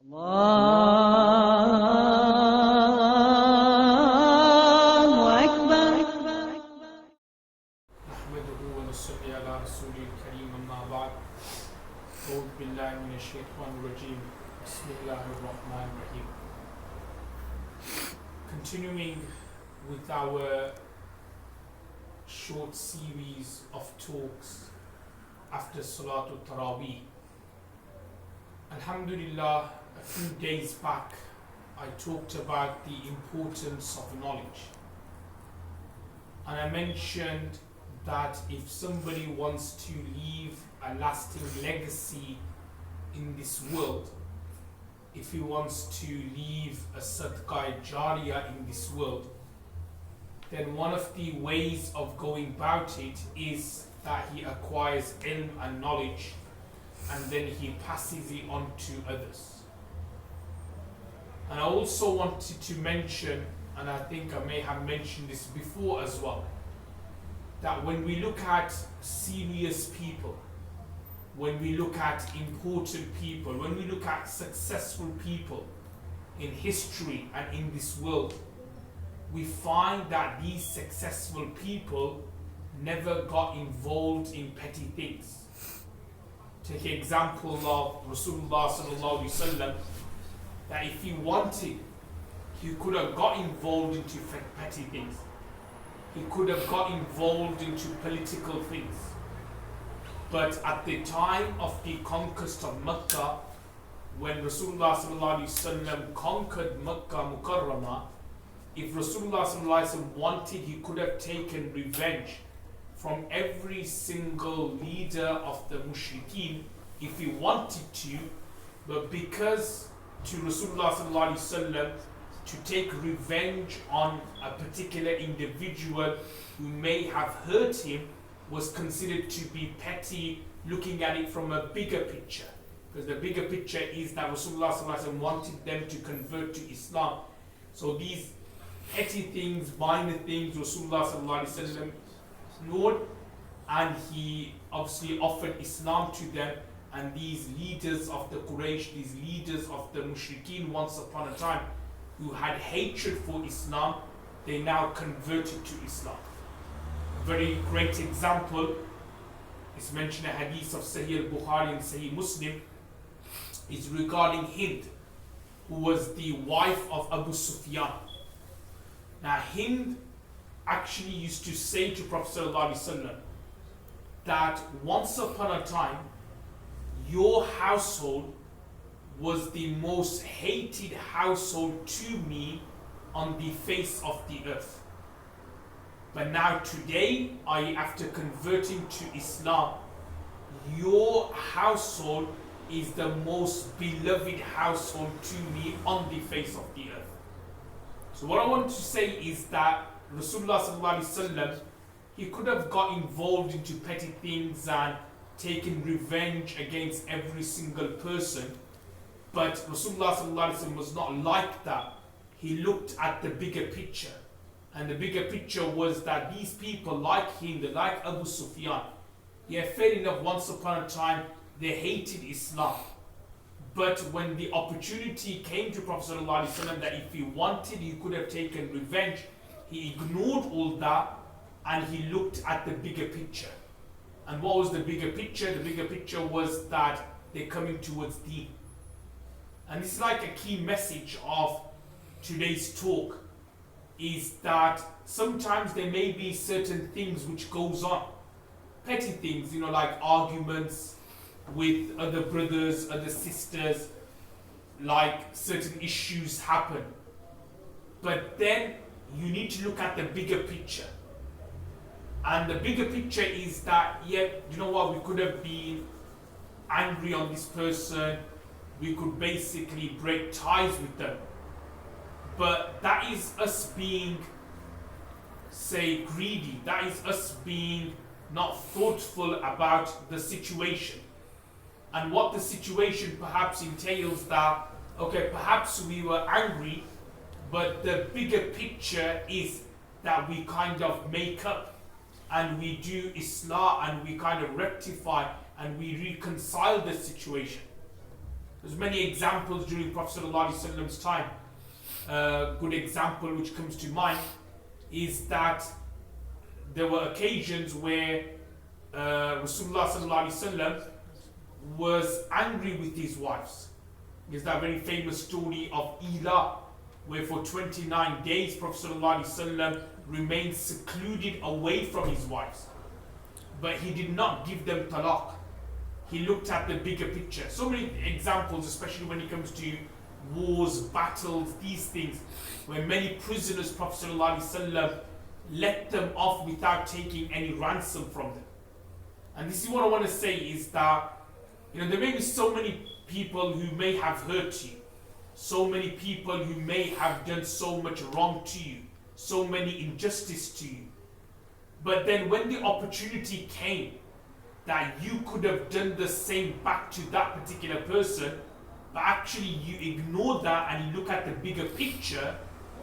الله أكبر. نحمده ونصلي على رسوله الكريم أما بعد أعوذ بالله من الشيطان الرجيم بسم الله الرحمن الرحيم. Continuing with our short series of talks after Salatul Taraweeh. Alhamdulillah, a few days back I talked about the importance of knowledge, and I mentioned that if somebody wants to leave a lasting legacy in this world, if he wants to leave a sadaqah jariyah in this world, then one of the ways of going about it is that he acquires ilm and knowledge, and then he passes it on to others. And I also wanted to mention, and I think I may have mentioned this before as well, that when we look at serious people, when we look at important people, when we look at successful people in history and in this world, we find that these successful people never got involved in petty things. Take an example of Rasulullah sallallahu alaihi wasallam, that if he wanted, he could have got involved into petty things. He could have got involved into political things. But at the time of the conquest of Mecca, when Rasulullah sallallahu alaihi wasallam conquered Mecca Mukarramah, if Rasulullah sallallahu alaihi wasallam wanted, he could have taken revenge from every single leader of the mushrikeen if he wanted to, but because to Rasulullah sallallahu alaihi wasallam to take revenge on a particular individual who may have hurt him was considered to be petty, looking at it from a bigger picture. Because the bigger picture is that Rasulullah sallallahu alaihi wasallam wanted them to convert to Islam. So these petty things, minor things, Rasulullah sallallahu alaihi wasallam ignored, and he obviously offered Islam to them. And these leaders of the Quraysh, these leaders of the mushrikeen once upon a time, who had hatred for Islam, they now converted to Islam. A very great example is mentioned in a hadith of Sahih al-Bukhari and Sahih Muslim, is regarding Hind, who was the wife of Abu Sufyan. Now Hind actually used to say to Prophet ﷺ that once upon a time your household was the most hated household to me on the face of the earth. But now today, after converting to Islam, your household is the most beloved household to me on the face of the earth. So what I want to say is that Rasulullah sallallahu alaihi wasallam, he could have got involved into petty things and taken revenge against every single person, but Rasulullah sallallahu alaihi wasallam was not like that. He looked at the bigger picture, and the bigger picture was that these people like him, like Abu Sufyan, yeah, fair enough, once upon a time they hated Islam, but when the opportunity came to Prophet sallallahu alaihi wasallam that if he wanted he could have taken revenge, he ignored all that and he looked at the bigger picture. And what was the bigger picture? The bigger picture was that they're coming towards Deen. And this is like a key message of today's talk, is that sometimes there may be certain things which goes on. Petty things, like arguments with other brothers, other sisters, like certain issues happen. But then you need to look at the bigger picture. And the bigger picture is that, we could have been angry on this person, we could basically break ties with them. But that is us being, say, greedy. That is us being not thoughtful about the situation. And what the situation perhaps entails that, okay, perhaps we were angry, but the bigger picture is that we kind of make up and we do islah and we kind of rectify and we reconcile the situation. There's many examples during Prophet ﷺ's time. Good example which comes to mind is that there were occasions where Rasulullah ﷺ was angry with his wives. There's that very famous story of Ila, where for 29 days Prophet ﷺ remained secluded away from his wives. But he did not give them talaq. He looked at the bigger picture. So many examples, especially when it comes to wars, battles, these things, where many prisoners Prophet ﷺ let them off without taking any ransom from them. And this is what I want to say is that, there may be so many people who may have hurt you, so many people who may have done so much wrong to you, so many injustice to you. But then when the opportunity came that you could have done the same back to that particular person, but actually you ignore that and you look at the bigger picture,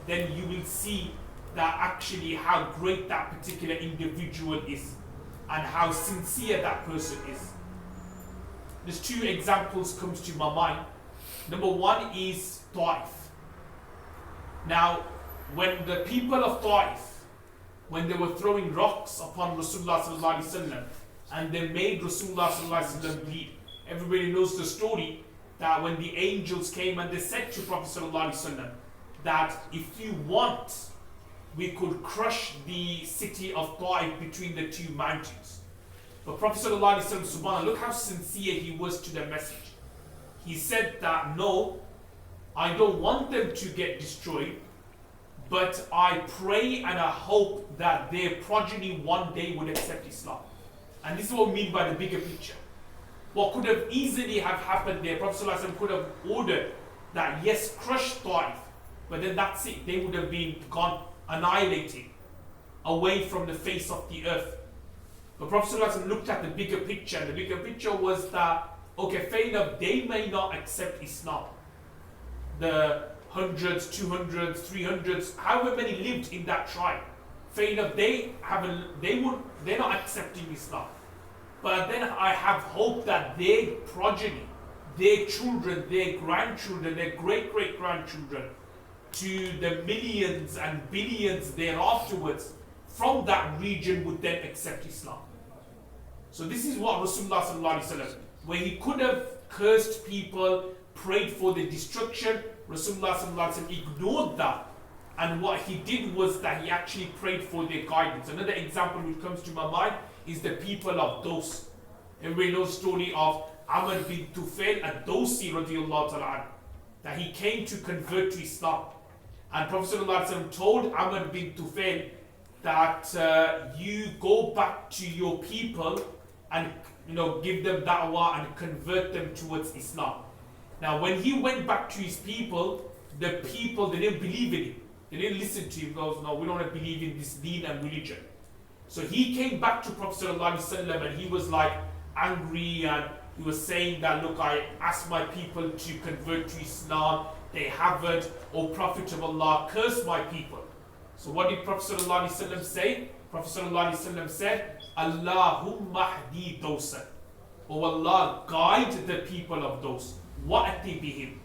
then you will see that actually how great that particular individual is and how sincere that person is. There's two examples comes to my mind. Number one is Taif. Now, when the people of Taif, when they were throwing rocks upon Rasulullah ﷺ and they made Rasulullah ﷺ bleed, everybody knows the story that when the angels came and they said to Prophet ﷺ that if you want, we could crush the city of Taif between the two mountains. But Prophet ﷺ, subhanAllah, look how sincere he was to the message. He said that, no, I don't want them to get destroyed, but I pray and I hope that their progeny one day would accept Islam. And this is what we mean by the bigger picture. What could have easily have happened there, Prophet ﷺ could have ordered that, yes, crush Taif, but then that's it. They would have been gone, annihilated, away from the face of the earth. But Prophet ﷺ looked at the bigger picture, and the bigger picture was that, okay, fair enough, they may not accept Islam. The hundreds, 200s, 300s, however many lived in that tribe, fair enough, they're not accepting Islam. But then I have hope that their progeny, their children, their grandchildren, their great-great-grandchildren, to the millions and billions thereafterwards from that region would then accept Islam. So this is what Rasulullah ﷺ, where he could have cursed people, prayed for their destruction, Rasulullah ﷺ ignored that. And what he did was that he actually prayed for their guidance. Another example which comes to my mind is the people of Dos. Everybody knows the story of Amr bin Tufail ad-Dawsi radiallahu ta'ala, that he came to convert to Islam. And Prophet ﷺ told Amr bin Tufail that you go back to your people and give them da'wah and convert them towards Islam. Now when he went back to his people, the people, they didn't believe in him. They didn't listen to him because, no, we don't want to believe in this deen and religion. So he came back to Prophet ﷺ and he was like angry, and he was saying that, look, I asked my people to convert to Islam, they haven't. O Prophet of Allah, curse my people. So what did Prophet ﷺ say? Prophet ﷺ said, Allahumma hdi Dosa. O Allah, guide the people of Dos. Wa'ati bihim.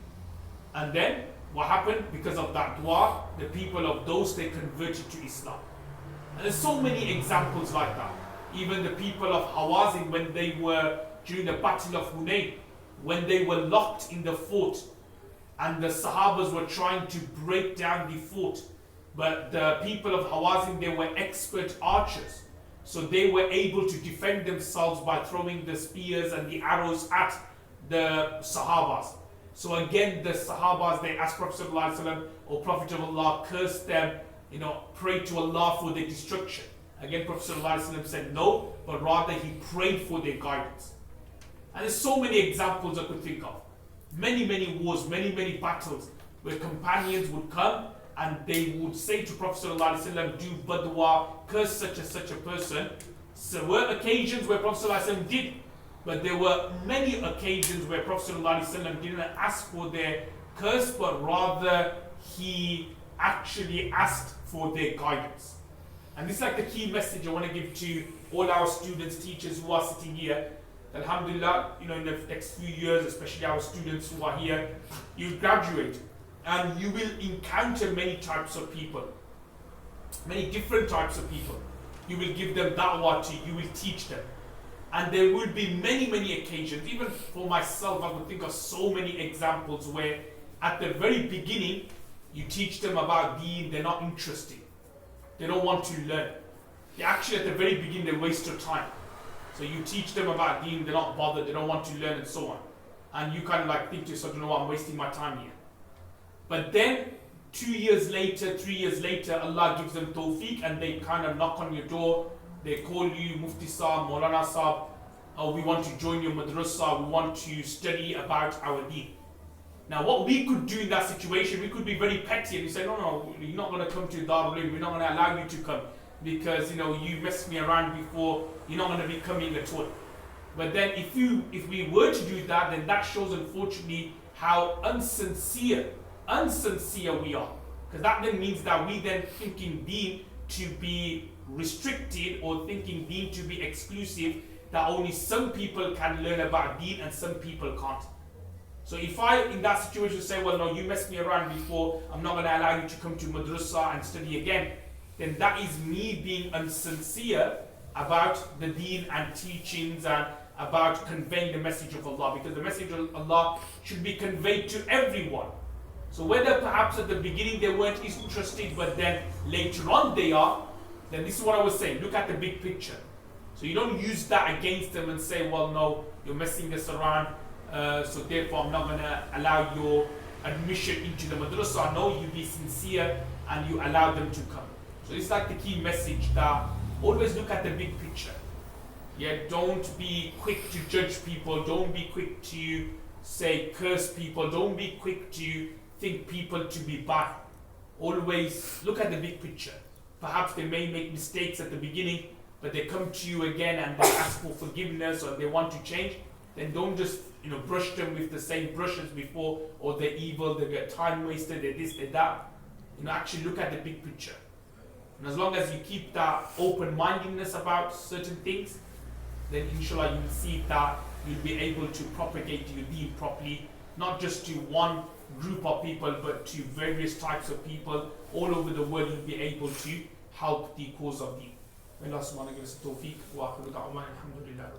And then what happened? Because of that dua, the people of Dos, they converted to Islam. And there's so many examples like that. Even the people of Hawazin, when they were during the Battle of Hunayn, when they were locked in the fort and the Sahabas were trying to break down the fort, but the people of Hawazin, they were expert archers. So they were able to defend themselves by throwing the spears and the arrows at the Sahabas. So again, the Sahabas, they asked Prophet ﷺ, O Prophet of Allah, curse them, pray to Allah for their destruction. Again, Prophet ﷺ said no, but rather he prayed for their guidance. And there's so many examples I could think of. Many, many wars, many, many battles where companions would come and they would say to Prophet ﷺ, do badwa, curse such and such a person. So there were occasions where Prophet ﷺ did, but there were many occasions where Prophet ﷺ didn't ask for their curse, but rather he actually asked for their guidance. And this is like the key message I want to give to all our students, teachers who are sitting here, Alhamdulillah, in the next few years, especially our students who are here, you graduate and you will encounter many types of people, many different types of people. You will give them da'wah to, you will teach them. And there will be many occasions, even for myself, I would think of so many examples where at the very beginning, you teach them about deen, they're not interested. They don't want to learn. They actually, at the very beginning, they waste your time. So you teach them about deen, they're not bothered, they don't want to learn and so on. And you kind of like think to yourself, you know what, I'm wasting my time here. But then, 2 years later, 3 years later, Allah gives them tawfiq and they kind of knock on your door. They call you Mufti Saab, Maulana Saab, oh, we want to join your madrasa, we want to study about our deen. Now what we could do in that situation, we could be very petty and we say, no, you're not going to come to Darul Ilm, we're not going to allow you to come because you messed me around before, you're not going to be coming at all. But then if we were to do that, then that shows unfortunately how unsincere we are. Because that then means that we then thinking deen to be restricted or thinking deen to be exclusive, that only some people can learn about deen and some people can't. So if I, in that situation, say, well, no, you messed me around before, I'm not going to allow you to come to madrasa and study again, then that is me being unsincere about the deen and teachings and about conveying the message of Allah, because the message of Allah should be conveyed to everyone. So whether perhaps at the beginning they weren't interested, but then later on they are, then this is what I was saying, look at the big picture. So you don't use that against them and say, well, no, you're messing us around, so therefore I'm not going to allow your admission into the madrasa. No, you be sincere and you allow them to come. So it's like the key message, that always look at the big picture. Yeah, don't be quick to judge people, don't be quick to say curse people, don't be quick to think people to be bad. Always look at the big picture. Perhaps they may make mistakes at the beginning, but they come to you again and they ask for forgiveness or they want to change, then don't just brush them with the same brush as before, or they're evil, they get time wasted, they're this, they're that. Actually look at the big picture. And as long as you keep that open-mindedness about certain things, then inshallah you will see that you'll be able to propagate your deen properly, not just to one group of people, but to various types of people all over the world. You'll be able to help the cause of deen. May Allah subhanahu wa ta'ala give us tawfiq wa akhiru da'wana alhamdulillah.